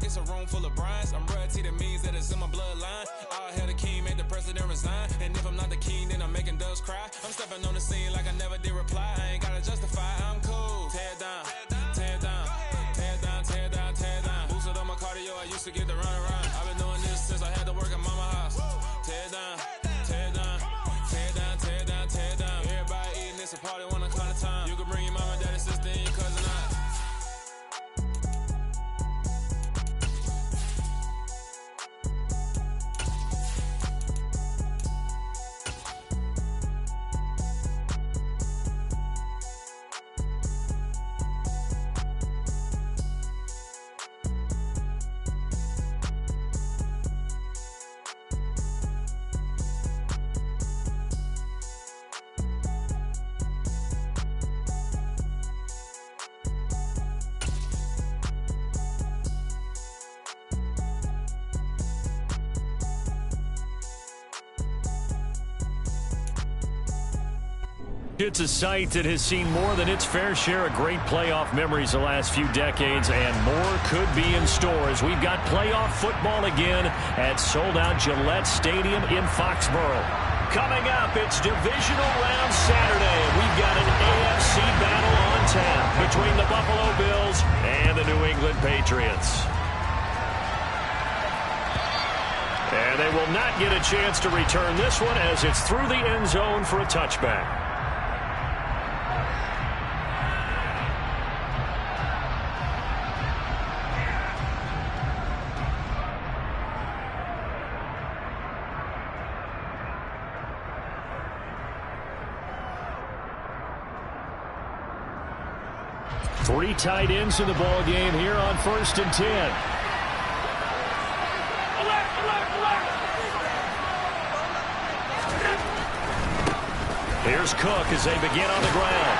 it's a room full of brides. I'm royalty, that means that it's in my bloodline. All hail the king, make the president resign. And if I'm not the king, then I'm making doves cry. I'm stepping on the scene like I never did reply. I ain't gotta justify, I'm cool. Tear down, tear down, tear down, tear down, tear down. Boosted on my cardio, I used to get the run around. I've been doing this since I had to work at mama house. Tear down, tear down, tear down, tear down, tear down. Everybody eating, it's a party when I come to time. You can bring your mama, daddy, sister, and your cousin out. It's a site that has seen more than its fair share of great playoff memories the last few decades, and more could be in store as we've got playoff football again at sold-out Gillette Stadium in Foxborough. Coming up, it's Divisional Round Saturday. We've got an AFC battle on tap between the Buffalo Bills and the New England Patriots. And they will not get a chance to return this one as it's through the end zone for a touchback. Three tight ends in the ball game here on 1st and 10. Here's Cook as they begin on the ground.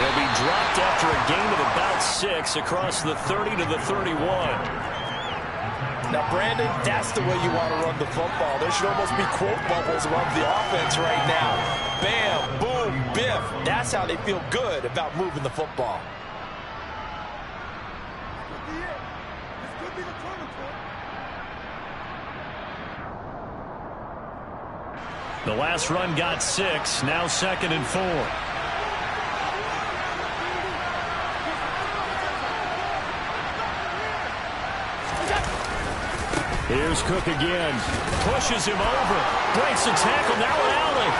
They'll be dropped after a gain of about 6 across the 30 to the 31. Now, Brandon, that's the way you want to run the football. There should almost be quote bubbles around the offense right now. Bam, boom, biff. That's how they feel good about moving the football. The last run got 6, now 2nd and 4. Here's Cook again. Pushes him over. Breaks the tackle. Now an alley.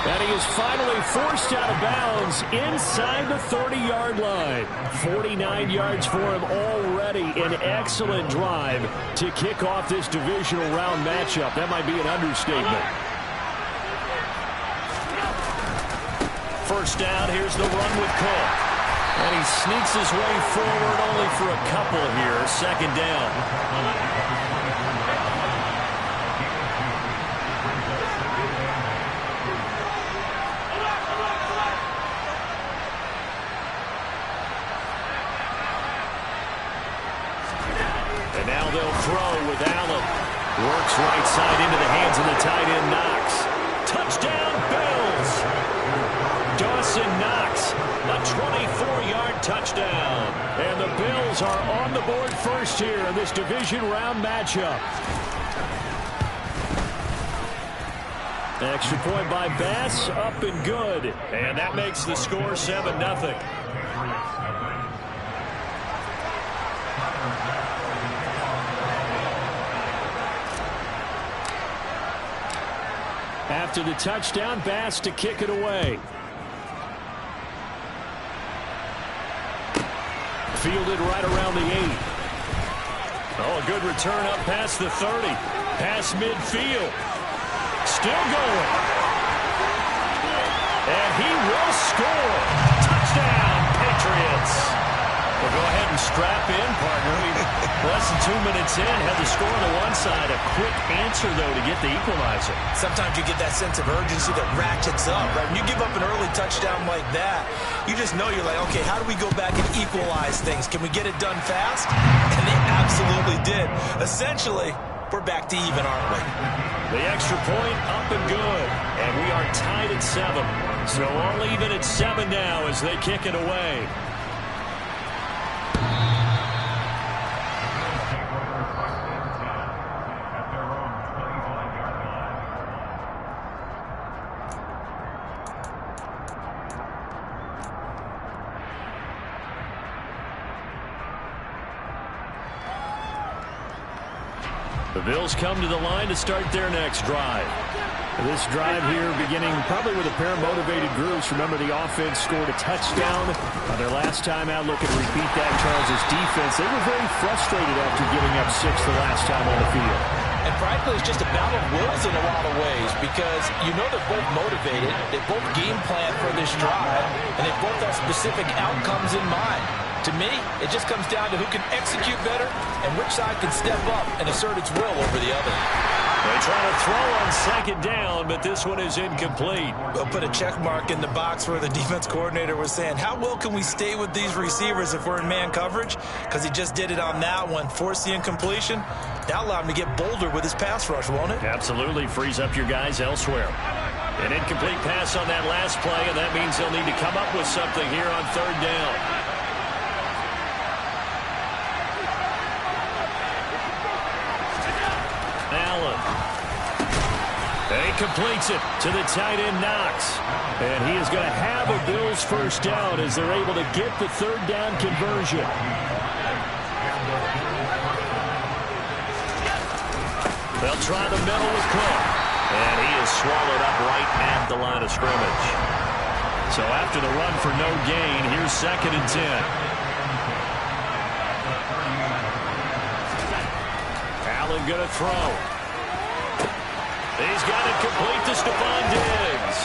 And he is finally forced out of bounds inside the 30-yard line. 49 yards for him already. An excellent drive to kick off this divisional round matchup. That might be an understatement. First down, here's the run with Cook. And he sneaks his way forward only for a couple here. 2nd down. And now they'll throw with Allen. Works right side into the hands of the tight end Knox. Touchdown, Bills! Dawson Knox, a 24-yard touchdown. And the Bills are on the board first here in this division round matchup. Extra point by Bass, up and good. And that makes the score 7-0. After the touchdown, Bass to kick it away. Fielded right around the 8. Oh, a good return up past the 30. Past midfield. Still going. And he will score. Touchdown, Patriots. Well, go ahead and strap in, partner. Less than 2 minutes in, had the score on the one side. A quick answer, though, to get the equalizer. Sometimes you get that sense of urgency that ratchets up, right? When you give up an early touchdown like that, you just know you're like, okay, how do we go back and equalize things? Can we get it done fast? And they absolutely did. Essentially, we're back to even, aren't we? The extra point up and good. And we are tied at 7. So all even at 7 now as they kick it away. The Bills come to the line to start their next drive. This drive here beginning probably with a pair of motivated groups. Remember, the offense scored a touchdown on their last time out. Looking to repeat that. Charles' defense, they were very frustrated after giving up 6 the last time on the field. And frankly, it's just a battle of wills in a lot of ways because you know they're both motivated. They both game plan for this drive, and they both have specific outcomes in mind. To me, it just comes down to who can execute better and which side can step up and assert its will over the other. They try to throw on second down, but this one is incomplete. We'll put a check mark in the box where the defense coordinator was saying, how well can we stay with these receivers if we're in man coverage? Because he just did it on that one, forced the incompletion. That allowed him to get bolder with his pass rush, won't it? Absolutely, frees up your guys elsewhere. An incomplete pass on that last play, and that means they'll need to come up with something here on third down. He completes it to the tight end, Knox. And he is going to have a Bills first down as they're able to get the third down conversion. They'll try the middle with Cook. And he is swallowed up right at the line of scrimmage. So after the run for no gain, here's 2nd and 10. Allen going to throw. He's got it complete to Stephon Diggs.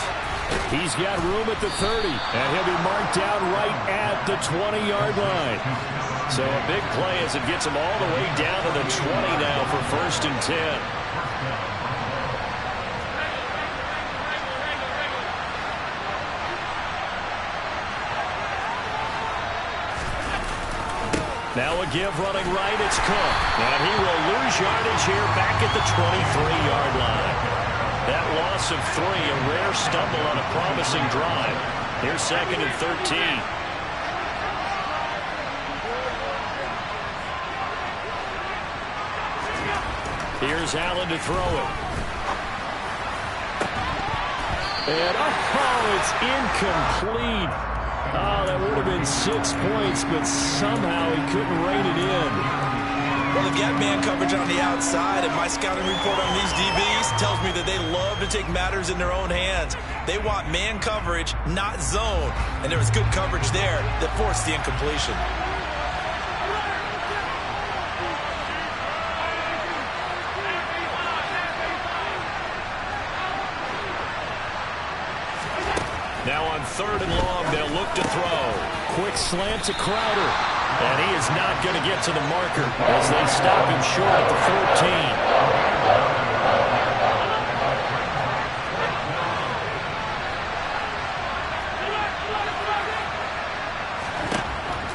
He's got room at the 30, and he'll be marked down right at the 20-yard line. So a big play as it gets him all the way down to the 20 now for 1st and 10. Now a give running right, it's Cook. And he will lose yardage here back at the 23-yard line. That loss of 3, a rare stumble on a promising drive. Here's 2nd and 13. Here's Allen to throw it. And, it's incomplete. Oh, that would have been 6 points, but somehow he couldn't rein it in. Well, they've got man coverage on the outside, and my scouting report on these DBs tells me that they love to take matters in their own hands. They want man coverage, not zone. And there was good coverage there that forced the incompletion. Now on 3rd and long, they'll look to throw. Quick slant to Crowder. And he is not going to get to the marker as they stop him short at the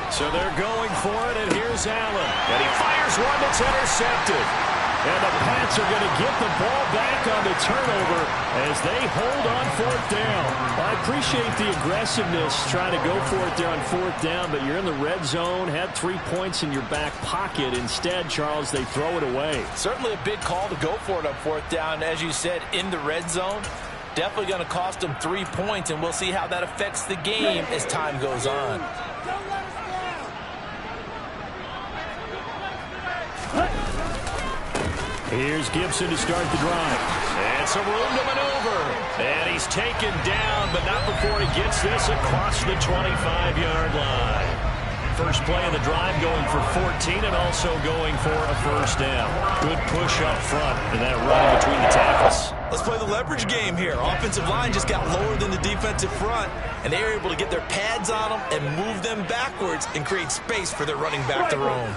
14. So they're going for it, and here's Allen. And he fires one that's intercepted. And the Pats are going to get the ball back on the turnover as they hold on 4th down. I appreciate the aggressiveness trying to go for it there on 4th down, but you're in the red zone, had 3 points in your back pocket. Instead, Charles, they throw it away. Certainly a big call to go for it on 4th down. As you said, in the red zone, definitely going to cost them 3 points, and we'll see how that affects the game as time goes on. Here's Gibson to start the drive. And some room to maneuver. And he's taken down, but not before he gets this across the 25-yard line. First play of the drive going for 14 and also going for a first down. Good push up front and that run between the tackles. Let's play the leverage game here. Offensive line just got lower than the defensive front, and they were able to get their pads on them and move them backwards and create space for their running back to roam.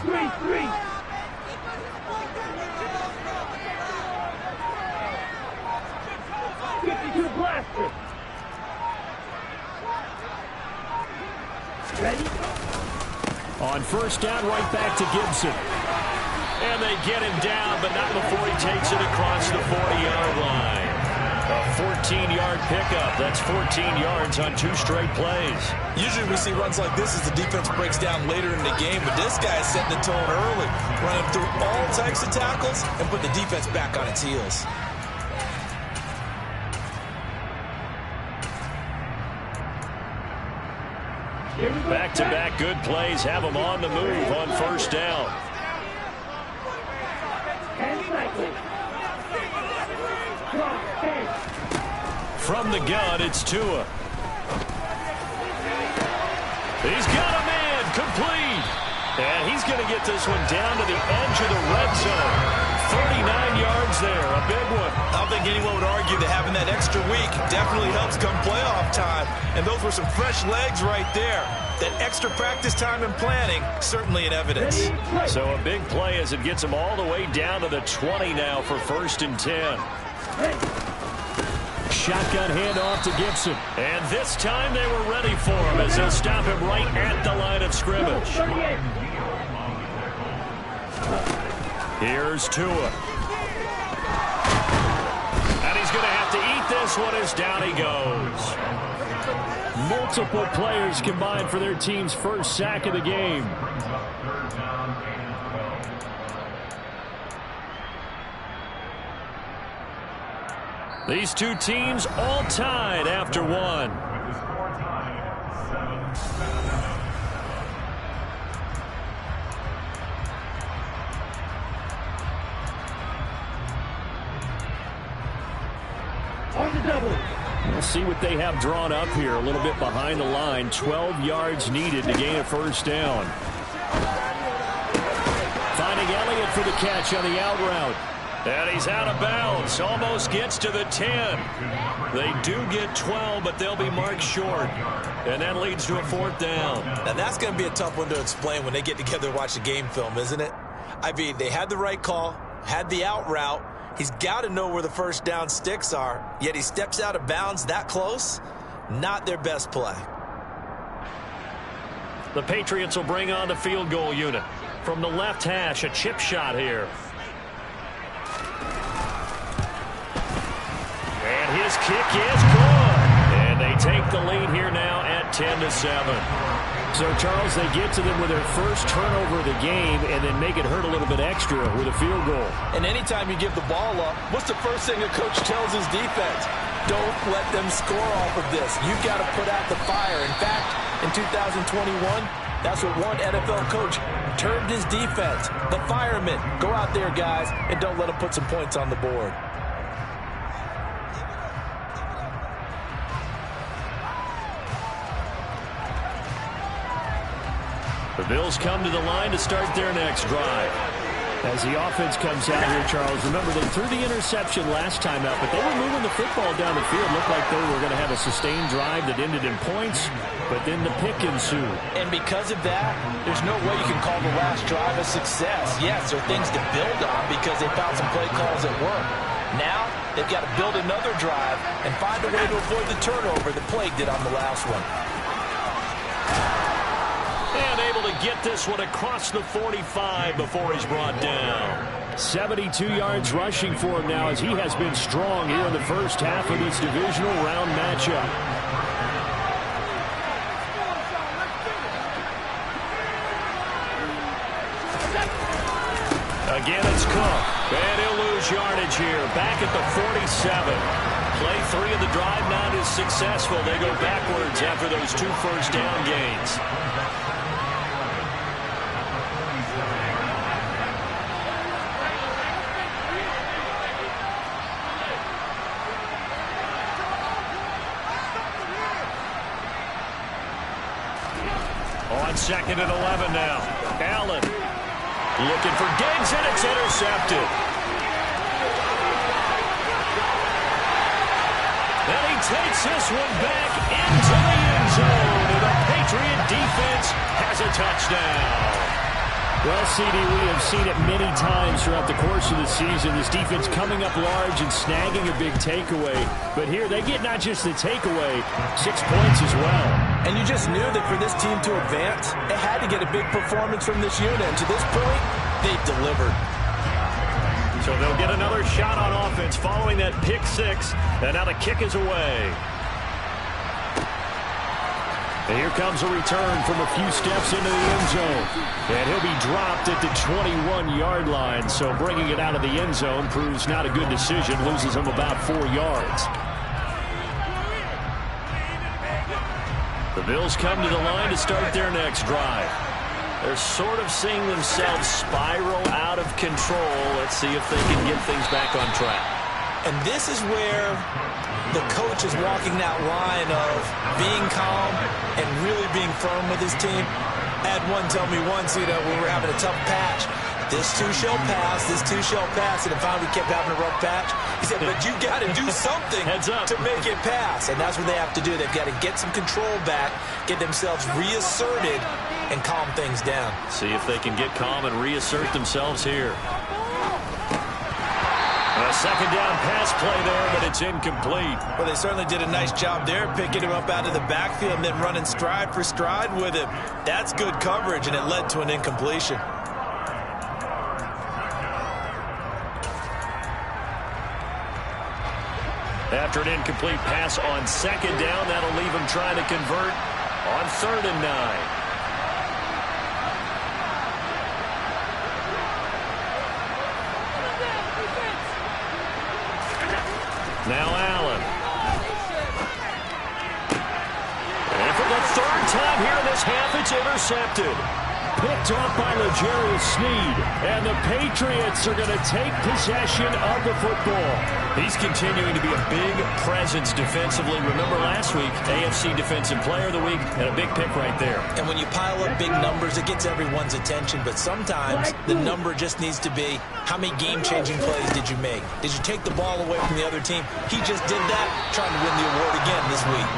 On first down, right back to Gibson. And they get him down, but not before he takes it across the 40-yard line. A 14-yard pickup. That's 14 yards on 2 straight plays. Usually we see runs like this as the defense breaks down later in the game, but this guy is setting the tone early, running through all types of tackles and put the defense back on its heels. Back-to-back good plays have them on the move on first down. From the gun, it's Tua. He's got a man, complete. And he's going to get this one down to the edge of the red zone. 39 yards there, a big one. I don't think anyone would argue that having that extra week definitely helps come playoff time. And those were some fresh legs right there. That extra practice time and planning, certainly in evidence. So a big play as it gets them all the way down to the 20 now for 1st and 10. Shotgun handoff to Gibson. And this time they were ready for him as they'll stop him right at the line of scrimmage. Here's Tua. And he's going to have to eat this one as down he goes. Multiple players combined for their team's first sack of the game. These two teams all tied after one. We'll see what they have drawn up here. A little bit behind the line. 12 yards needed to gain a first down. Finding Elliott for the catch on the out route. And he's out of bounds. Almost gets to the 10. They do get 12, but they'll be marked short. And that leads to a 4th down. Now that's going to be a tough one to explain when they get together and watch the game film, isn't it? I mean, they had the right call, had the out route. He's got to know where the first down sticks are, yet he steps out of bounds that close. Not their best play. The Patriots will bring on the field goal unit. From the left hash, a chip shot here. And his kick is good. And they take the lead here now at 10-7. So, Charles, they get to them with their first turnover of the game and then make it hurt a little bit extra with a field goal. And anytime you give the ball up, what's the first thing a coach tells his defense? Don't let them score off of this. You've got to put out the fire. In fact, in 2021, that's what one NFL coach termed his defense. The firemen. Go out there, guys, and don't let them put some points on the board. The Bills come to the line to start their next drive. As the offense comes out here, Charles, remember they threw the interception last time out, but they were moving the football down the field. Looked like they were going to have a sustained drive that ended in points, but then the pick ensued. And because of that, there's no way you can call the last drive a success. Yes, there are things to build on because they found some play calls that work. Now, they've got to build another drive and find a way to avoid the turnover that plagued it on the last one. And able to get this one across the 45 before he's brought down. 72 yards rushing for him now as he has been strong here in the first half of this divisional round matchup. Again, it's Cook. And he'll lose yardage here. Back at the 47. Play 3 of the drive not as successful. They go backwards after those 2 first down gains. On 2nd and 11 now. Allen looking for Diggs, and it's intercepted. And he takes this one back into the end zone. And the Patriot defense has a touchdown. Well, CD, we have seen it many times throughout the course of the season. This defense coming up large and snagging a big takeaway. But here, they get not just the takeaway, 6 points as well. And you just knew that for this team to advance, it had to get a big performance from this unit. And to this point, they've delivered. So they'll get another shot on offense following that pick 6. And now the kick is away. And here comes a return from a few steps into the end zone. And he'll be dropped at the 21-yard line. So bringing it out of the end zone proves not a good decision. Loses him about 4 yards. The Bills come to the line to start their next drive. They're sort of seeing themselves spiral out of control. Let's see if they can get things back on track. And this is where the coach is walking that line of being calm and really being firm with his team. I had one tell me once, when we were having a tough patch, this too shall pass, this too shall pass, and finally we kept having a rough patch. He said, but you got to do something to make it pass, and that's what they have to do. They've got to get some control back, get themselves reasserted, and calm things down. See if they can get calm and reassert themselves here. A second down pass play there, but it's incomplete. Well, they certainly did a nice job there, picking him up out of the backfield and then running stride for stride with him. That's good coverage, and it led to an incompletion. After an incomplete pass on second down, that'll leave him trying to convert on 3rd and 9. Now Allen. And for the 3rd time here in this half, it's intercepted. Picked off by L'Jarius Sneed. And the Patriots are going to take possession of the football. He's continuing to be a big presence defensively. Remember last week, AFC Defensive Player of the Week, and a big pick right there. And when you pile up big numbers, it gets everyone's attention. But sometimes the number just needs to be, how many game-changing plays did you make? Did you take the ball away from the other team? He just did that, trying to win the award again this week.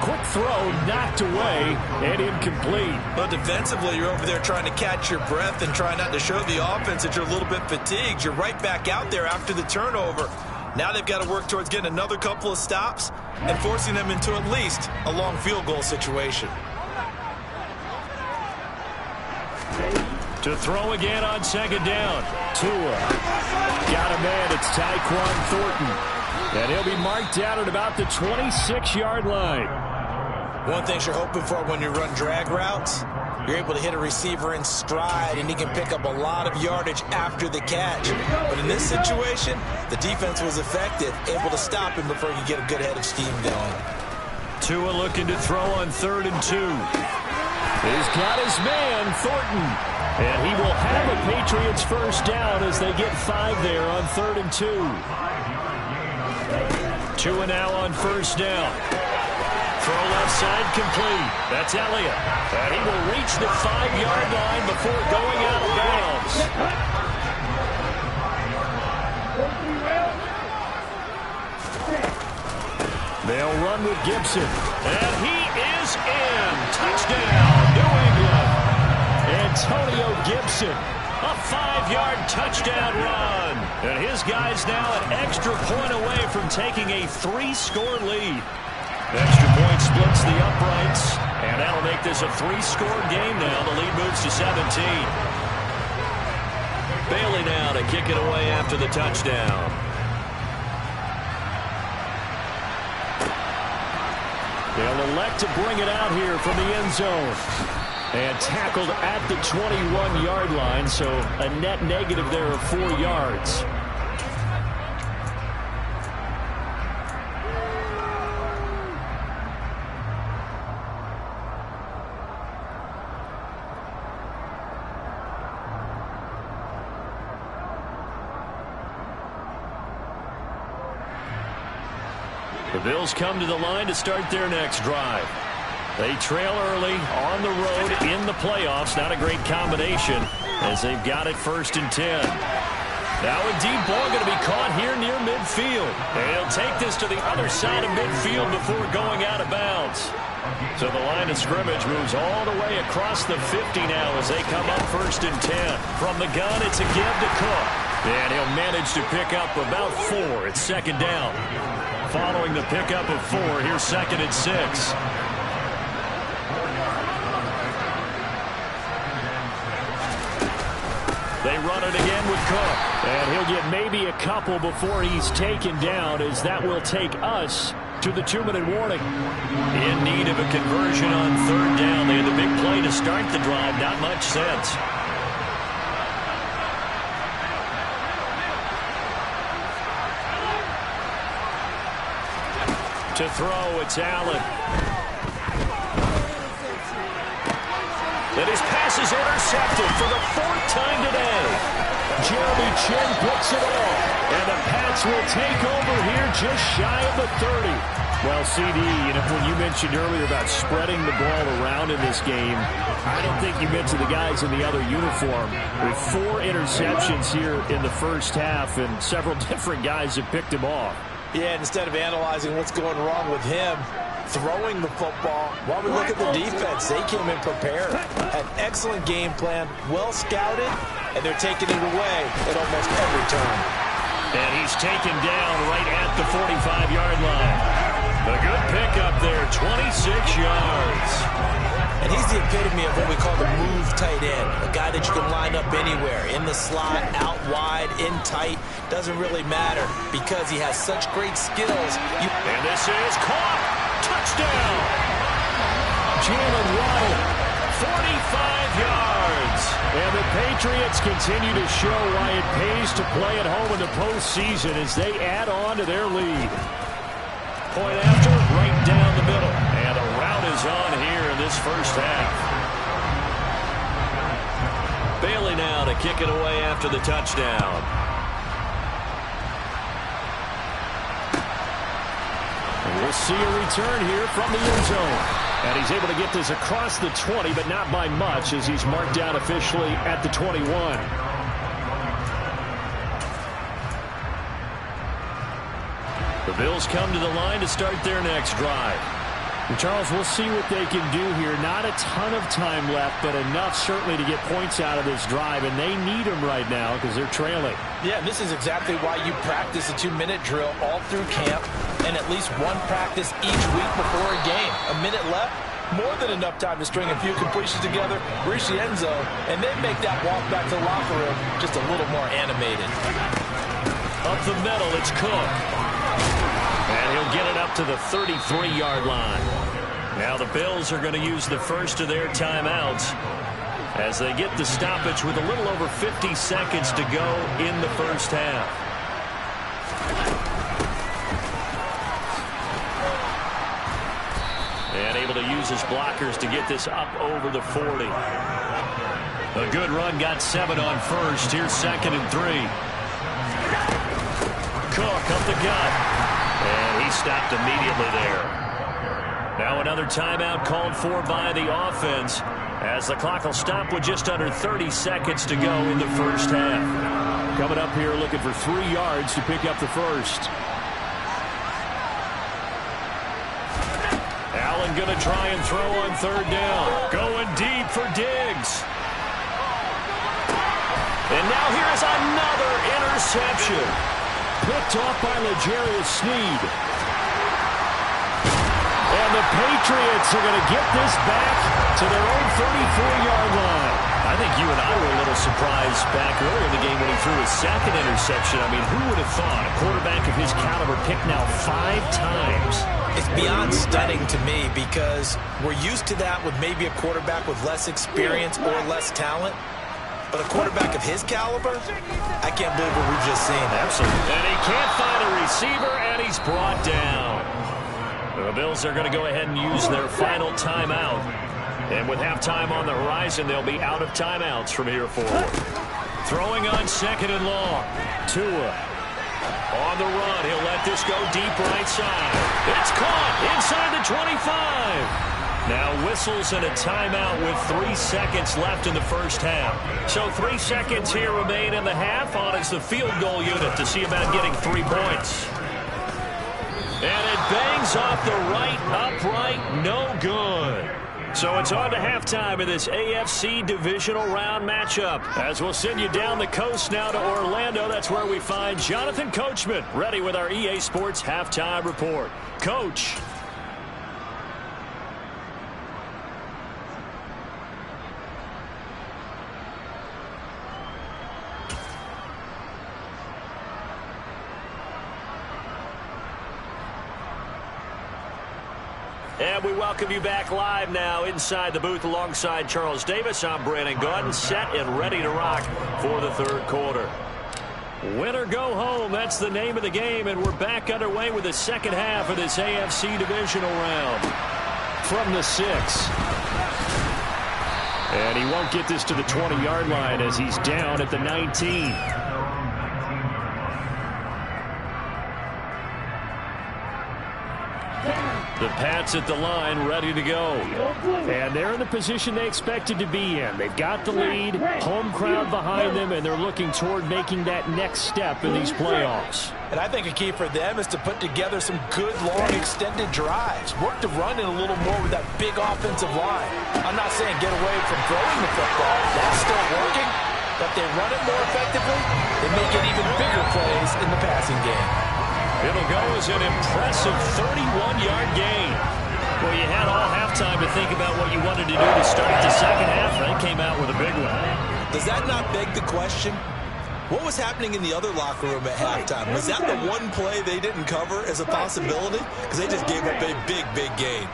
Quick throw, knocked away, and incomplete. But defensively, you're over there trying to catch your breath and try not to show the offense that you're a little bit fatigued. You're right back out there after the turnover. Now they've got to work towards getting another couple of stops and forcing them into at least a long field goal situation. To throw again on second down. Tua. Got a man. It's Tyquan Thornton. And he'll be marked out at about the 26-yard line. One thing you're hoping for when you run drag routes, you're able to hit a receiver in stride, and he can pick up a lot of yardage after the catch. But in this situation, the defense was effective, able to stop him before he could get a good head of steam going. Tua looking to throw on 3rd and 2. He's got his man, Thornton. And he will have a Patriots first down as they get 5 there on 3rd and 2. Tua now on 1st down. Throw left side complete. That's Elliott. And he will reach the 5-yard line before going out of bounds. They'll run with Gibson. And he is in. Touchdown, New England. Antonio Gibson. A 5-yard touchdown run. And his guy's now an extra point away from taking a 3-score lead. Extra point splits the uprights. And that'll make this a 3-score game now. The lead moves to 17. Bailey now to kick it away after the touchdown. They'll elect to bring it out here from the end zone. And tackled at the 21-yard line, so a net negative there of 4 yards. The Bills come to the line to start their next drive. They trail early on the road in the playoffs. Not a great combination as they've got it 1st and 10. Now a deep ball going to be caught here near midfield. And he'll take this to the other side of midfield before going out of bounds. So the line of scrimmage moves all the way across the 50 now as they come up 1st and 10. From the gun, it's a give to Cook. And he'll manage to pick up about 4. It's 2nd down. Following the pickup of 4, here's 2nd and 6. They run it again with Cook. And he'll get maybe a couple before he's taken down, as that will take us to the 2-minute warning. In need of a conversion on 3rd down. They had the big play to start the drive. Not much sense. To throw, it's Allen. And his pass is intercepted for the 4th time today. Jeremy Chin picks it off. And the Pats will take over here just shy of the 30. Well, CD, when you mentioned earlier about spreading the ball around in this game, I don't think you mentioned the guys in the other uniform. With 4 interceptions here in the first half, and several different guys have picked him off. Yeah, and instead of analyzing what's going wrong with him, throwing the football, while we look at the defense, they came in prepared. An excellent game plan, well scouted, and they're taking it away at almost every turn. And he's taken down right at the 45-yard line. A good pickup there, 26 yards. And he's the epitome of what we call the move tight end. A guy that you can line up anywhere, in the slot, out wide, in tight. Doesn't really matter because he has such great skills. And this is caught. Touchdown. Jalen Waddle, 45 yards. And the Patriots continue to show why it pays to play at home in the postseason as they add on to their lead. Point after, right down the middle. And a route is on here in this first half. Bailey now to kick it away after the touchdown. And we'll see a return here from the end zone. And he's able to get this across the 20, but not by much as he's marked down officially at the 21. The Bills come to the line to start their next drive. And Charles, we'll see what they can do here. Not a ton of time left, but enough certainly to get points out of this drive, and they need them right now because they're trailing. Yeah, this is exactly why you practice a 2-minute drill all through camp and at least one practice each week before a game. A minute left, more than enough time to string a few completions together, reach the end zone, and then make that walk back to the locker room just a little more animated. Up the middle, it's Cook. And he'll get it up to the 33-yard line. Now the Bills are going to use the first of their timeouts as they get the stoppage with a little over 50 seconds to go in the first half. And able to use his blockers to get this up over the 40. A good run, got 7 on first. Here's 2nd and 3. Cook up the gut. And he stopped immediately there. Now another timeout called for by the offense as the clock will stop with just under 30 seconds to go in the first half. Coming up here looking for 3 yards to pick up the first. Allen going to try and throw on 3rd down. Going deep for Diggs. And now here is another interception. Picked off by L'Jarius Sneed. And the Patriots are going to get this back to their own 34-yard line. I think you and I were a little surprised back earlier in the game when he threw his 2nd interception. I mean, who would have thought a quarterback of his caliber picked now 5 times? It's beyond stunning to me because we're used to that with maybe a quarterback with less experience or less talent. But a quarterback of his caliber, I can't believe what we've just seen. Absolutely. And he can't find a receiver, and he's brought down. The Bills are going to go ahead and use their final timeout. And with halftime on the horizon, they'll be out of timeouts from here forward. Throwing on 2nd and long. Tua on the run. He'll let this go deep right side. It's caught inside the 25. Now whistles and a timeout with 3 seconds left in the first half. So 3 seconds here remain in the half on as the field goal unit to see about getting 3 points. And it bangs off the right upright, no good. So it's on to halftime in this AFC divisional round matchup. As we'll send you down the coast now to Orlando, that's where we find Jonathan Coachman ready with our EA Sports halftime report. Coach. And we welcome you back live now inside the booth alongside Charles Davis. I'm Brandon Gaudin, set and ready to rock for the 3rd quarter. Win or go home, that's the name of the game, and we're back underway with the second half of this AFC divisional round. From the 6. And he won't get this to the 20-yard line as he's down at the 19. The Pats at the line, ready to go. And they're in the position they expected to be in. They've got the lead, home crowd behind them, and they're looking toward making that next step in these playoffs. And I think a key for them is to put together some good, long, extended drives. Work to run in a little more with that big offensive line. I'm not saying get away from throwing the football. That's still working. But they run it more effectively, they make it even bigger plays in the passing game. It'll go as an impressive 31-yard gain. Well, you had all halftime to think about what you wanted to do to start the second half, and they came out with a big one. Does that not beg the question? What was happening in the other locker room at halftime? Was that the one play they didn't cover as a possibility? Because they just gave up a big, big gain.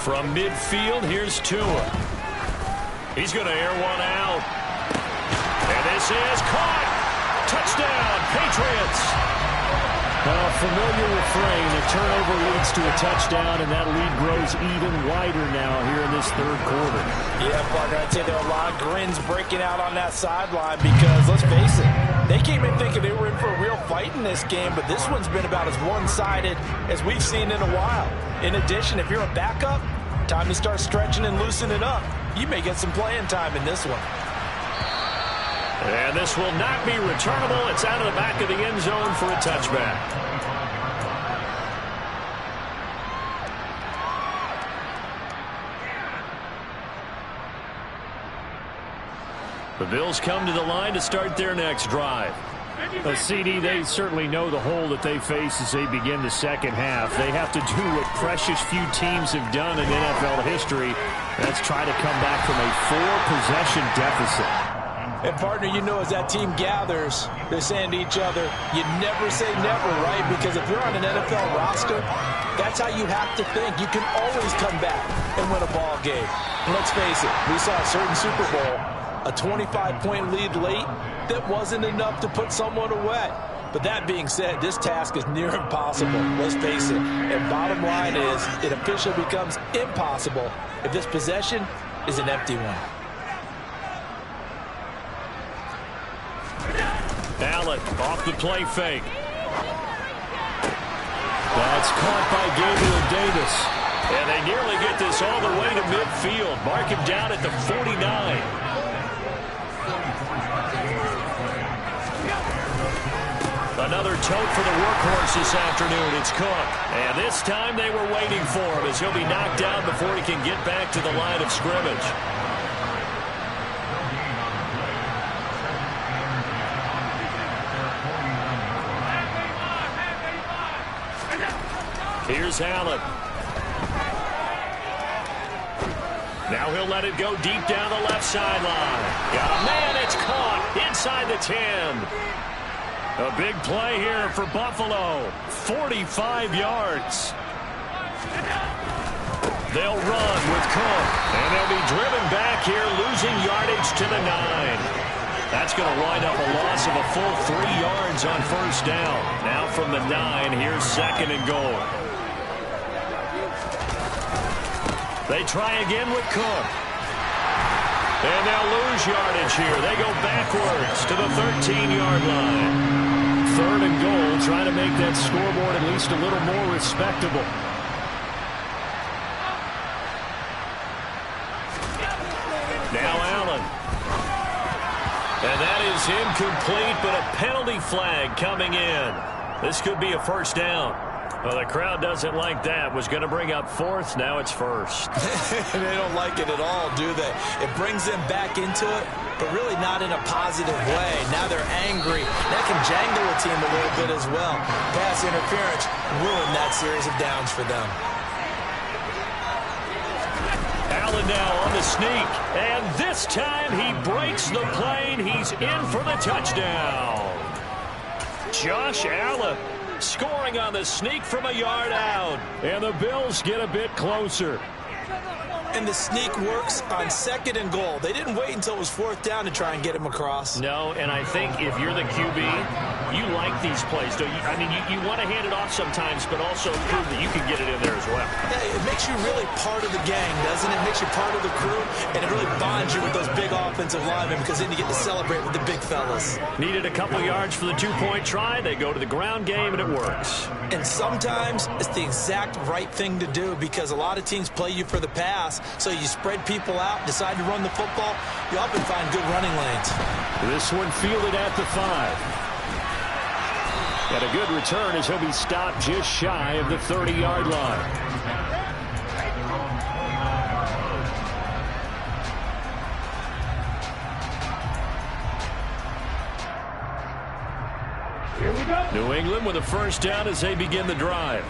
From midfield, here's Tua. He's going to air one out. And this is caught. Touchdown, Patriots. A familiar refrain. A turnover leads to a touchdown, and that lead grows even wider now here in this third quarter. Yeah, partner, I'd say there are a lot of grins breaking out on that sideline because, let's face it, they came in thinking they were in for a real fight in this game, but this one's been about as one-sided as we've seen in a while. In addition, if you're a backup, time to start stretching and loosening up. You may get some playing time in this one. And this will not be returnable. It's out of the back of the end zone for a touchback. The Bills come to the line to start their next drive. CD, they certainly know the hole that they face as they begin the second half. They have to do what precious few teams have done in NFL history. That's try to come back from a 4-possession deficit. And, partner, you know as that team gathers, they're saying to each other, you never say never, right? Because if you're on an NFL roster, that's how you have to think. You can always come back and win a ball game. And let's face it, we saw a certain Super Bowl, a 25-point lead late that wasn't enough to put someone away. But that being said, this task is near impossible. Let's face it. And bottom line is, it officially becomes impossible if this possession is an empty one. Allen off the play fake. That's caught by Gabriel Davis. And they nearly get this all the way to midfield. Mark him down at the 49. Another tote for the workhorse this afternoon. It's Cook. And this time they were waiting for him as he'll be knocked down before he can get back to the line of scrimmage. Here's Allen. Now he'll let it go deep down the left sideline. Got a man, it's caught inside the 10. A big play here for Buffalo. 45 yards. They'll run with Cook. And they'll be driven back here, losing yardage to the 9. That's going to wind up a loss of a full 3 yards on first down. Now from the 9, here's second and goal. They try again with Cook. And they'll lose yardage here. They go backwards to the 13-yard line. Third and goal, trying to make that scoreboard at least a little more respectable. Now Allen. And that is incomplete, but a penalty flag coming in. This could be a first down. Well, the crowd doesn't like that. Was going to bring up fourth. Now it's first. They don't like it at all, do they? It brings them back into it, but really not in a positive way. Now they're angry. That can jangle a team a little bit as well. Pass interference ruined that series of downs for them. Allen now on the sneak. And this time he breaks the plane. He's in for the touchdown. Josh Allen scoring on the sneak from a yard out. And the Bills get a bit closer. And the sneak works on 2nd and goal. They didn't wait until it was 4th down to try and get him across. No, and I think if you're the QB, you like these plays, don't you? I mean, you want to hand it off sometimes, but also prove that you can get it in there as well. Yeah, it makes you really part of the gang, doesn't it? It makes you part of the crew, and it really bonds you with those big offensive linemen because then you get to celebrate with the big fellas. Needed a couple yards for the 2-point try. They go to the ground game, and it works. And sometimes it's the exact right thing to do because a lot of teams play you for the pass, so you spread people out, decide to run the football, you often find good running lanes. This one fielded at the 5. Got a good return as he'll be stopped just shy of the 30-yard line. Here we go. New England with a first down as they begin the drive.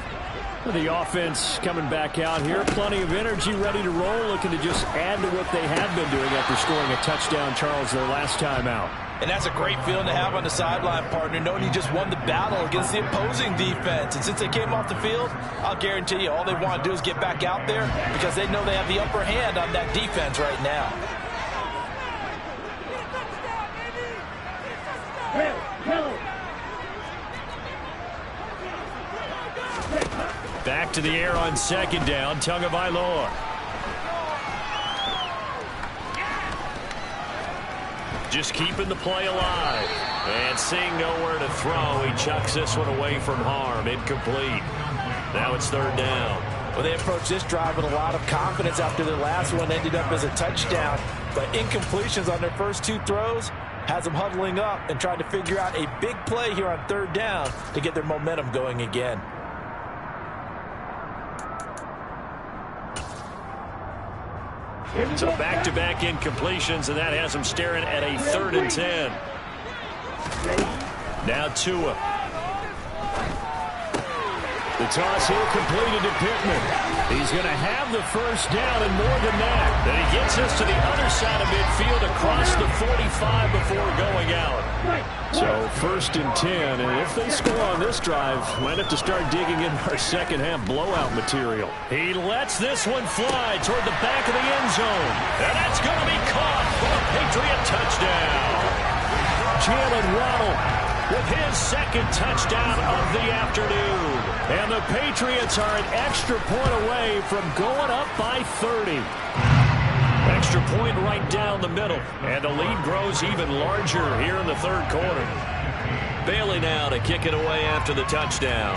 The offense coming back out here. Plenty of energy, ready to roll, looking to just add to what they have been doing after scoring a touchdown, Charles, their last time out. And that's a great feeling to have on the sideline, partner, knowing you just won the battle against the opposing defense. And since they came off the field, I'll guarantee you all they want to do is get back out there because they know they have the upper hand on that defense right now. Back to the air on 2nd down, Tagovailoa. Just keeping the play alive. And seeing nowhere to throw, he chucks this one away from harm. Incomplete. Now it's 3rd down. Well, they approached this drive with a lot of confidence after their last one ended up as a touchdown. But incompletions on their first 2 throws has them huddling up and trying to figure out a big play here on 3rd down to get their momentum going again. So back-to-back incompletions, and that has them staring at a 3rd and 10. Now Tua. The toss here completed to Pittman. He's going to have the first down and more than that. Then he gets us to the other side of midfield across the 45 before going out. So 1st and 10, and if they score on this drive, might have to start digging in our second half blowout material. He lets this one fly toward the back of the end zone. And that's going to be caught for a Patriot touchdown. Jalen Waddle with his 2nd touchdown of the afternoon. And the Patriots are an extra point away from going up by 30. Extra point right down the middle. And the lead grows even larger here in the 3rd quarter. Bailey now to kick it away after the touchdown.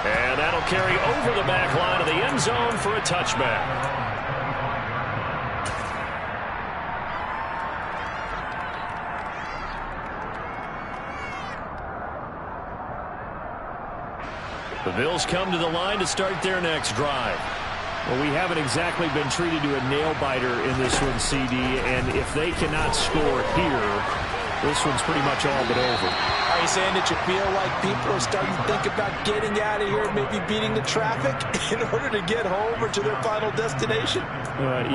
And that'll carry over the back line of the end zone for a touchback. The Bills come to the line to start their next drive. Well, we haven't exactly been treated to a nail-biter in this one, CD, and if they cannot score here, this one's pretty much all but over. Are you saying that you feel like people are starting to think about getting out of here and maybe beating the traffic in order to get home or to their final destination?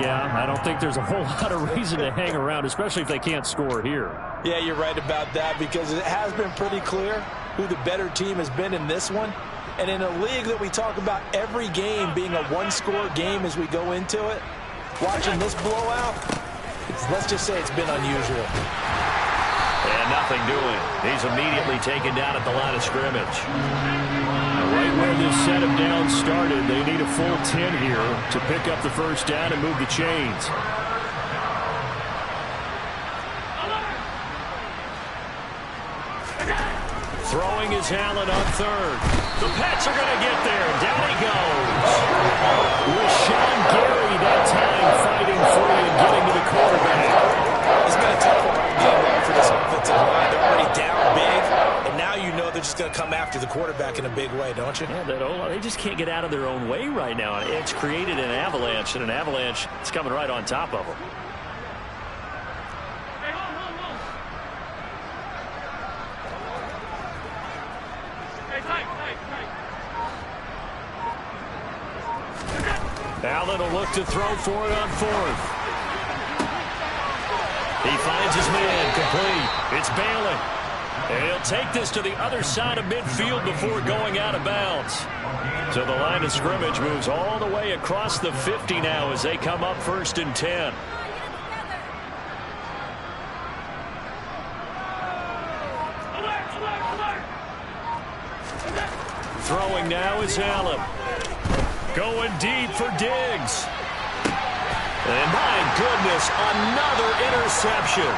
Yeah, I don't think there's a whole lot of reason to hang around, especially if they can't score here. Yeah, you're right about that because it has been pretty clear who the better team has been in this one. And in a league that we talk about every game being a one-score game as we go into it, watching this blowout, let's just say it's been unusual. And nothing doing. He's immediately taken down at the line of scrimmage. Right where this set of downs started, they need a full 10 here to pick up the first down and move the chains. Throwing is Allen on 3rd. The Pats are going to get there. Down he goes. Rashawn Gary that time fighting free and getting to the quarterback. It's been a tough game for this offensive line. They're already down big, and now you know they're just going to come after the quarterback in a big way, don't you? Yeah, they just can't get out of their own way right now. It's created an avalanche, and an avalanche is coming right on top of them. Allen will look to throw for it on 4th. He finds his man complete. It's Bailey. And he'll take this to the other side of midfield before going out of bounds. So the line of scrimmage moves all the way across the 50 now as they come up 1st and 10. Throwing now is Allen. Going deep for Diggs. And my goodness, another interception.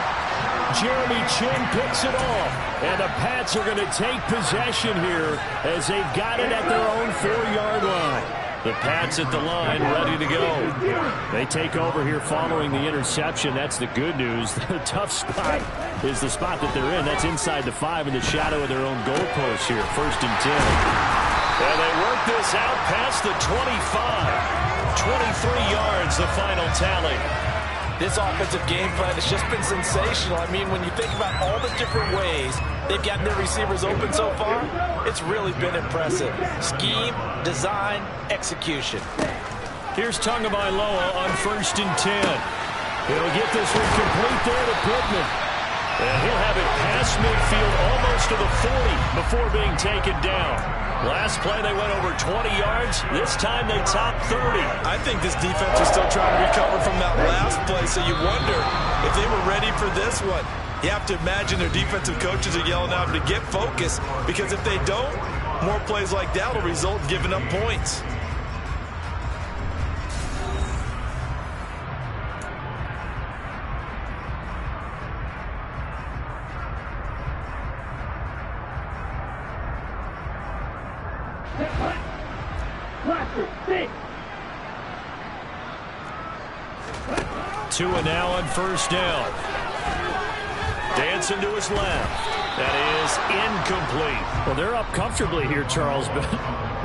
Jeremy Chin picks it off. And the Pats are going to take possession here as they've got it at their own 4-yard line. The Pats at the line, ready to go. They take over here following the interception. That's the good news. The tough spot is the spot that they're in. That's inside the 5 in the shadow of their own goalpost here. 1st and 10. And they work this out past the 25. 23 yards, the final tally. This offensive game plan has just been sensational. I mean, when you think about all the different ways they've gotten their receivers open so far, it's really been impressive. Scheme, design, execution. Here's Tagovailoa on 1st and 10. He'll get this one complete there to Pittman. And he'll have it past midfield almost to the 40 before being taken down. Last play, they went over 20 yards. This time, they topped 30. I think this defense was still trying to recover from that last play, so you wonder if they were ready for this one. You have to imagine their defensive coaches are yelling at them to get focused, because if they don't, more plays like that will result in giving up points. Tua now on 1st down. Dancing to his left. That is incomplete. Well, they're up comfortably here, Charles, but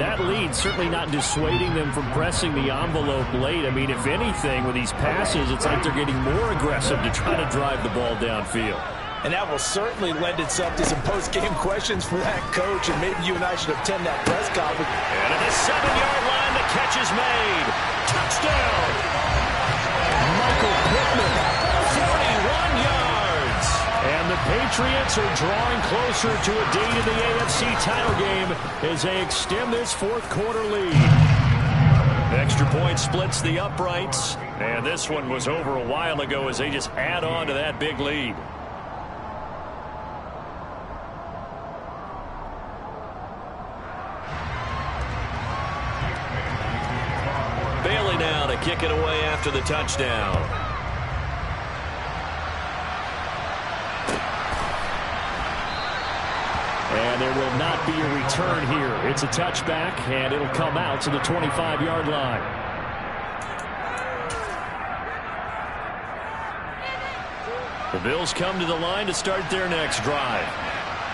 that lead certainly not dissuading them from pressing the envelope late. I mean, if anything, with these passes, it's like they're getting more aggressive to try to drive the ball downfield. And that will certainly lend itself to some post-game questions for that coach, and maybe you and I should attend that press conference. And at the 7-yard line, the catch is made. Touchdown! Michael Pittman, 41 yards. And the Patriots are drawing closer to a date in the AFC title game as they extend this 4th quarter lead. Extra point splits the uprights. And this one was over a while ago as they just add on to that big lead. Bailey now to kick it away after the touchdown. And there will not be a return here. It's a touchback, and it'll come out to the 25-yard line. The Bills come to the line to start their next drive.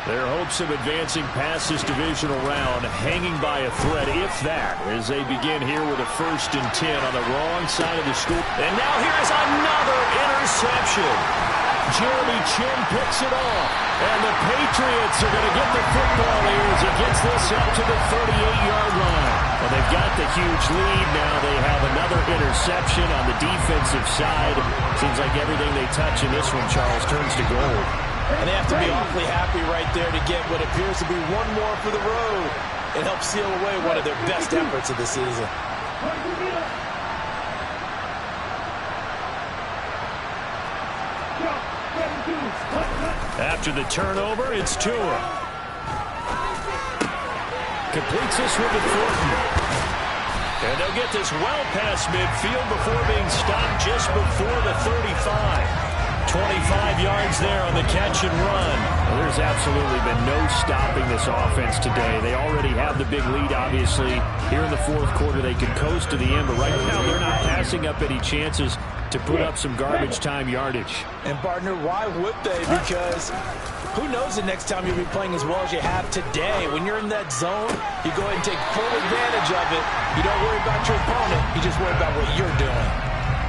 Their hopes of advancing past this divisional round hanging by a thread, if that, as they begin here with a 1st and 10 on the wrong side of the score. And now here is another interception. Jeremy Chin picks it off. And the Patriots are going to get the football here as he gets this up to the 38-yard line. Well, they've got the huge lead now. They have another interception on the defensive side. Seems like everything they touch in this one, Charles, turns to gold. And they have to be awfully happy right there to get what appears to be one more for the road. It helps seal away one of their best efforts of the season. After the turnover, it's Tua. Completes this one to Thornton. And they'll get this well past midfield before being stopped just before the 35. 25 yards there on the catch and run. Well, there's absolutely been no stopping this offense today. They already have the big lead, obviously. Here in the 4th quarter, they can coast to the end, but right now they're not passing up any chances to put up some garbage time yardage. And, partner, why would they? Because who knows the next time you'll be playing as well as you have today. When you're in that zone, you go ahead and take full advantage of it. You don't worry about your opponent. You just worry about what you're doing.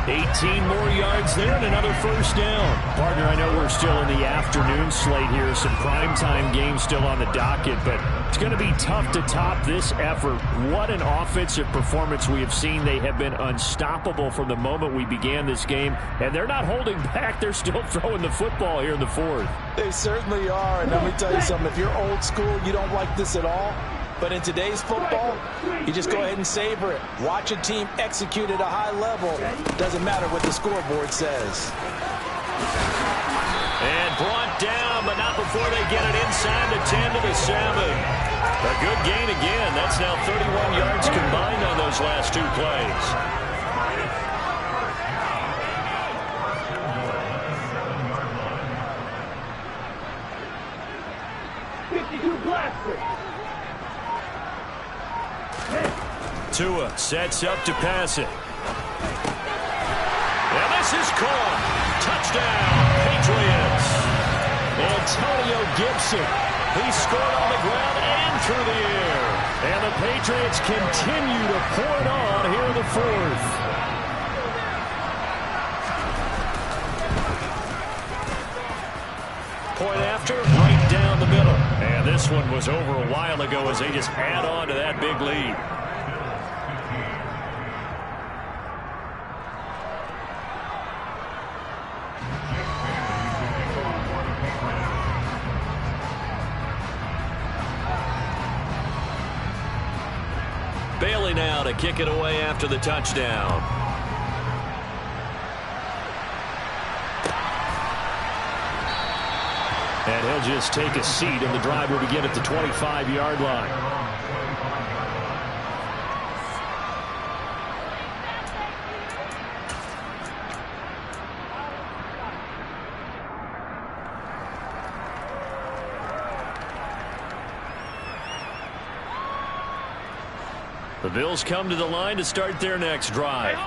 18 more yards there and another first down. Partner, I know we're still in the afternoon slate here. Some primetime games still on the docket, but it's going to be tough to top this effort. What an offensive performance we have seen. They have been unstoppable from the moment we began this game, and they're not holding back. They're still throwing the football here in the fourth. They certainly are, and let me tell you something. If you're old school, you don't like this at all. But in today's football, you just go ahead and savor it. Watch a team execute at a high level. Doesn't matter what the scoreboard says. And brought down, but not before they get it inside the 10 to the 7. A good gain again. That's now 31 yards combined on those last two plays. Tua sets up to pass it. And this is caught. Touchdown, Patriots. Antonio Gibson. He scored on the ground and through the air. And the Patriots continue to pour it on here in the fourth. Point after, right down the middle. And this one was over a while ago as they just add on to that big lead. Bailey now to kick it away after the touchdown. And he'll just take a seat, and the drive will begin at the 25-yard line. The Bills come to the line to start their next drive.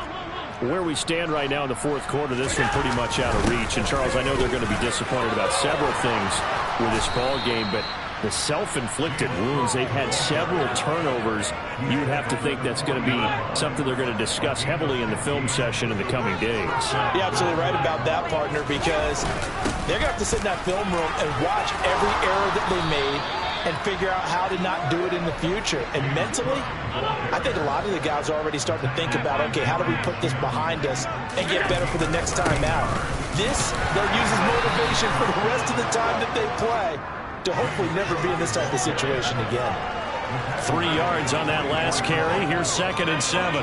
Where we stand right now in the fourth quarter, this one pretty much out of reach. And, Charles, I know they're going to be disappointed about several things with this ball game, but the self-inflicted wounds, they've had several turnovers. You would have to think that's going to be something they're going to discuss heavily in the film session in the coming days. You're absolutely right about that, partner, because they're going to have to sit in that film room and watch every error that they made and figure out how to not do it in the future. And mentally, I think a lot of the guys are already starting to think about, okay, how do we put this behind us and get better for the next time out? This, they'll use as motivation for the rest of the time that they play to hopefully never be in this type of situation again. 3 yards on that last carry. Here's 2nd and 7.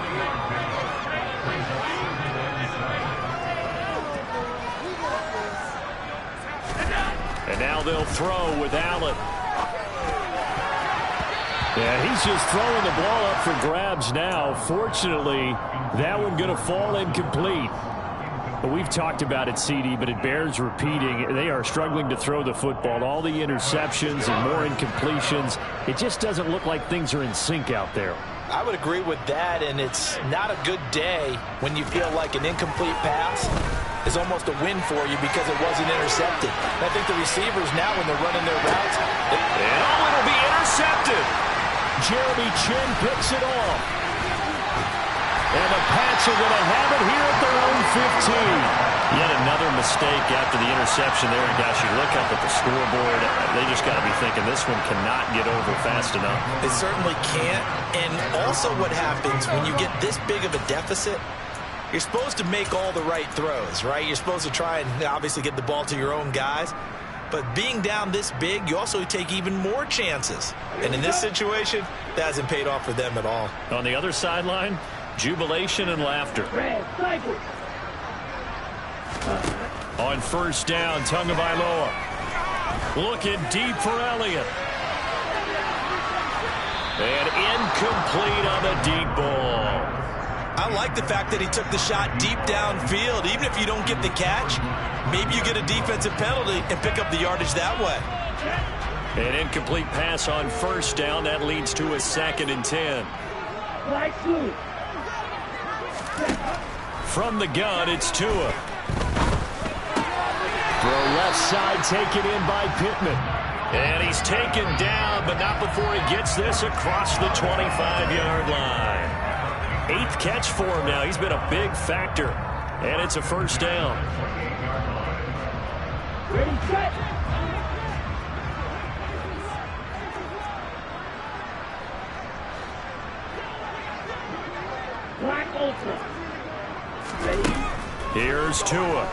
And now they'll throw with Allen. Yeah, he's just throwing the ball up for grabs now. Fortunately, that one going to fall incomplete. But we've talked about it, CD, but it bears repeating. They are struggling to throw the football. All the interceptions and more incompletions. It just doesn't look like things are in sync out there. I would agree with that, and it's not a good day when you feel like an incomplete pass is almost a win for you because it wasn't intercepted. And I think the receivers now, when they're running their routes, it'll be intercepted. Jeremy Chin picks it off. And the Pats are going to have it here at their own 15. Yet another mistake after the interception there. And, gosh, you look up at the scoreboard, they just got to be thinking this one cannot get over fast enough. It certainly can't. And also what happens when you get this big of a deficit, you're supposed to make all the right throws, right? You're supposed to try and obviously get the ball to your own guys. But being down this big, you also take even more chances. And in this situation, that hasn't paid off for them at all. On the other sideline, jubilation and laughter. On first down, Tagovailoa. Looking deep for Elliott. And incomplete on the deep ball. I like the fact that he took the shot deep downfield. Even if you don't get the catch, maybe you get a defensive penalty and pick up the yardage that way. An incomplete pass on first down. That leads to a 2nd and 10. From the gun, it's Tua. Throw left side, taken in by Pittman. And he's taken down, but not before he gets this across the 25-yard line. 8th catch for him now. He's been a big factor And it's a first down. Ready, set. Black Ultra. Ready. Here's Tua.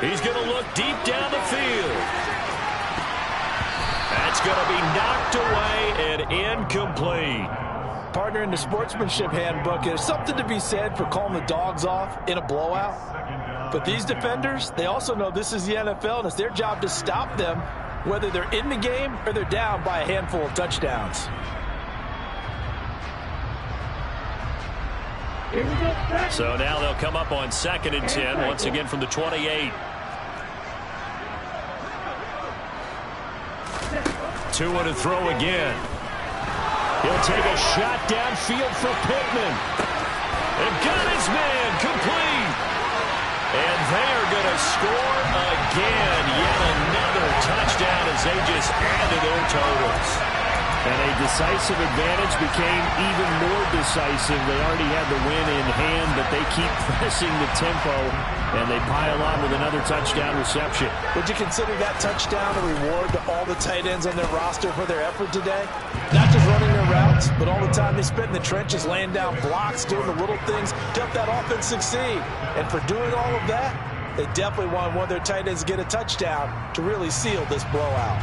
He's going to look deep down the field. That's going to be knocked away and incomplete. Partner, in the sportsmanship handbook, there's something to be said for calling the dogs off in a blowout. But these defenders, they also know this is the NFL, and it's their job to stop them, whether they're in the game or they're down by a handful of touchdowns. So now they'll come up on 2nd and 10, once again from the 28. Tua to throw again. He'll take a shot downfield for Pittman. They've got his man complete. And they are going to score again. Yet another touchdown as they just add to their totals. And a decisive advantage became even more decisive. They already had the win in hand, but they keep pressing the tempo, and they pile on with another touchdown reception. Would you consider that touchdown a reward to all the tight ends on their roster for their effort today? Not just running their routes, but all the time they spent in the trenches, laying down blocks, doing the little things to help that offense succeed. And for doing all of that, they definitely want one of their tight ends to get a touchdown to really seal this blowout.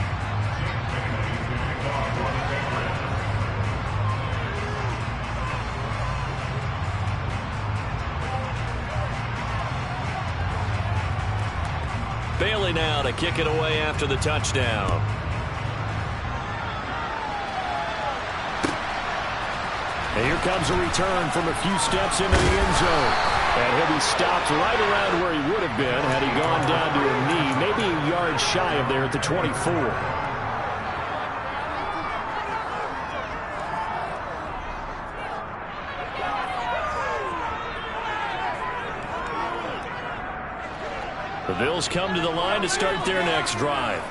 Bailey now to kick it away after the touchdown. And here comes a return from a few steps into the end zone. And he'll be stopped right around where he would have been had he gone down to a knee, maybe a yard shy of there at the 24. The Bills come to the line to start their next drive.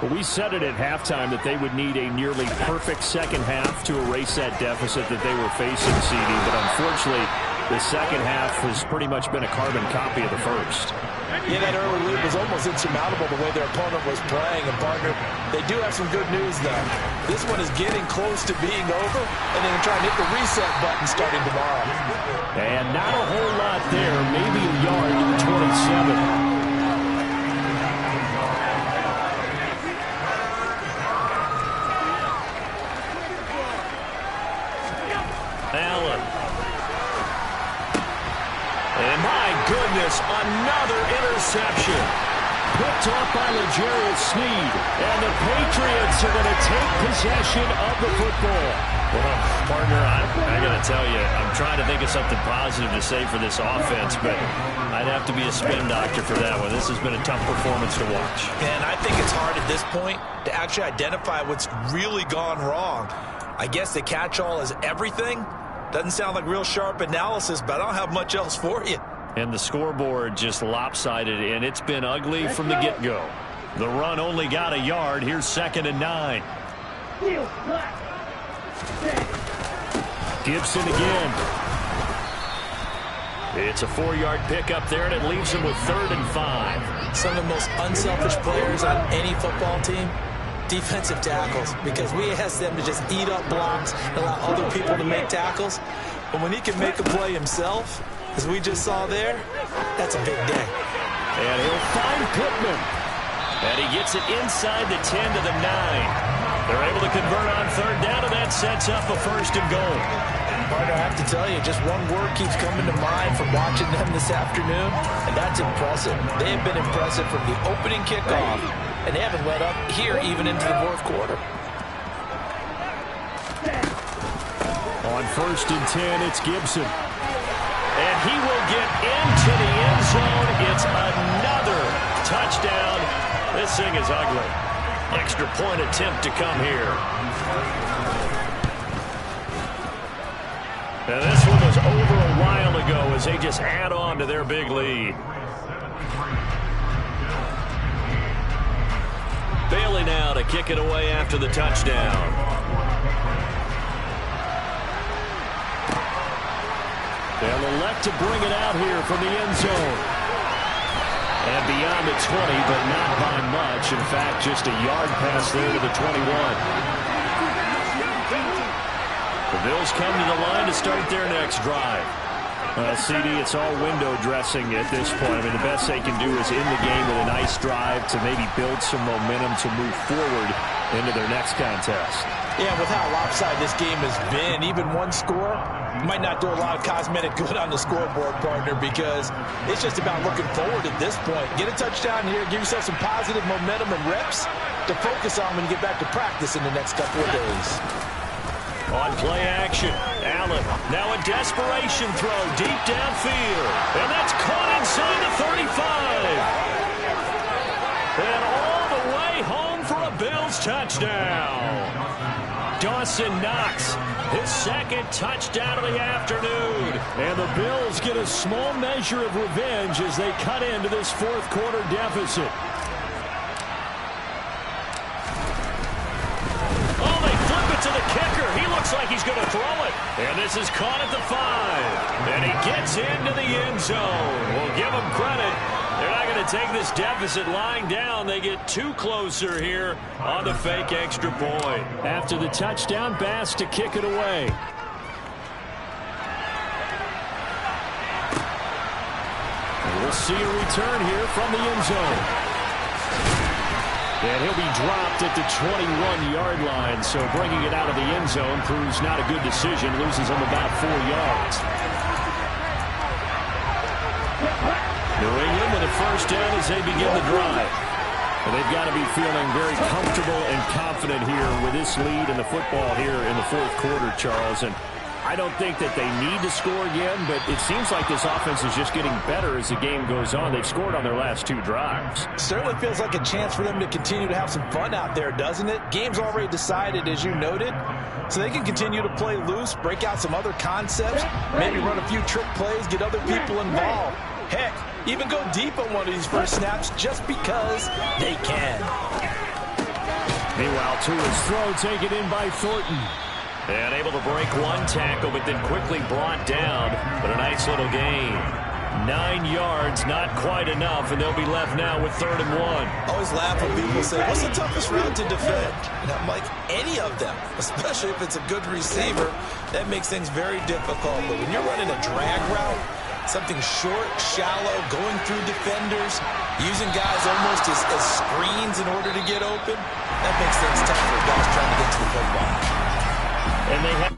Well, we said it at halftime that they would need a nearly perfect second half to erase that deficit that they were facing, CD. But unfortunately, the second half has pretty much been a carbon copy of the first. Yeah, that early lead was almost insurmountable the way their opponent was playing. And, partner, they do have some good news, though. This one is getting close to being over, and they're going to try and hit the reset button starting tomorrow. And not a whole lot there, maybe a yard to the 27. Allen. And my goodness, another interception. Picked off by L'Jarius Sneed. And the Patriots are going to take possession of the football. Well, partner, I got to tell you, I'm trying to think of something positive to say for this offense, but I'd have to be a spin doctor for that one. This has been a tough performance to watch. And I think it's hard at this point to actually identify what's really gone wrong. I guess the catch-all is everything. Doesn't sound like real sharp analysis, but I don't have much else for you. And the scoreboard just lopsided, and it's been ugly from the get-go. The run only got a yard. Here's 2nd and 9. Gibson again. It's a 4-yard pickup there, and it leaves him with 3rd and 5. Some of the most unselfish players on any football team, defensive tackles, because we ask them to just eat up blocks and allow other people to make tackles. But when he can make a play himself, as we just saw there, that's a big day. And he'll find Pittman. And he gets it inside the 10 to the 9. They're able to convert on 3rd down, and that sets up a 1st and goal. Partner, I have to tell you, just one word keeps coming to mind from watching them this afternoon, and that's impressive. They have been impressive from the opening kickoff, and they haven't let up here even into the 4th quarter. On 1st and 10, it's Gibson. And he will get into the end zone. It's another touchdown. This thing is ugly. Extra point attempt to come here. And this one was over a while ago as they just add on to their big lead. Bailey now to kick it away after the touchdown. They'll elect to bring it out here from the end zone. And beyond the 20, but not by much. In fact, just a yard pass there to the 21. The Bills come to the line to start their next drive. CD, it's all window dressing at this point. I mean, the best they can do is in the game with a nice drive to maybe build some momentum to move forward into their next contest. Yeah, with how lopsided this game has been, even one score might not do a lot of cosmetic good on the scoreboard, partner, because it's just about looking forward at this point. Get a touchdown here, give yourself some positive momentum and reps to focus on when you get back to practice in the next couple of days. On play action, Allen, now a desperation throw deep downfield. And that's caught inside the 35. And all the way home for a Bills touchdown. Dawson Knox, his second touchdown of the afternoon. And the Bills get a small measure of revenge as they cut into this fourth quarter deficit. To the kicker. He looks like he's going to throw it. And this is caught at the 5. And he gets into the end zone. We'll give him credit. They're not going to take this deficit lying down. They get too closer here on the fake extra point. After the touchdown, Bass to kick it away. And we'll see a return here from the end zone. And he'll be dropped at the 21-yard line, so bringing it out of the end zone proves not a good decision. Loses him about 4 yards. New England with a first down as they begin the drive. And they've got to be feeling very comfortable and confident here with this lead in the football here in the fourth quarter, Charles. And I don't think that they need to score again, but it seems like this offense is just getting better as the game goes on. They've scored on their last 2 drives. Certainly feels like a chance for them to continue to have some fun out there, doesn't it? Game's already decided, as you noted, so they can continue to play loose, break out some other concepts, maybe run a few trick plays, get other people involved. Heck, even go deep on one of these first snaps just because they can. Meanwhile, to his throw, taken in by Thornton. And able to break one tackle, but then quickly brought down. But a nice little gain. 9 yards, not quite enough, and they'll be left now with 3rd and 1. Always laugh when people say, what's the toughest route to defend? And I'm like, any of them, especially if it's a good receiver. That makes things very difficult. But when you're running a drag route, something short, shallow, going through defenders, using guys almost as screens in order to get open, that makes things tough for guys trying to get to the football. And they have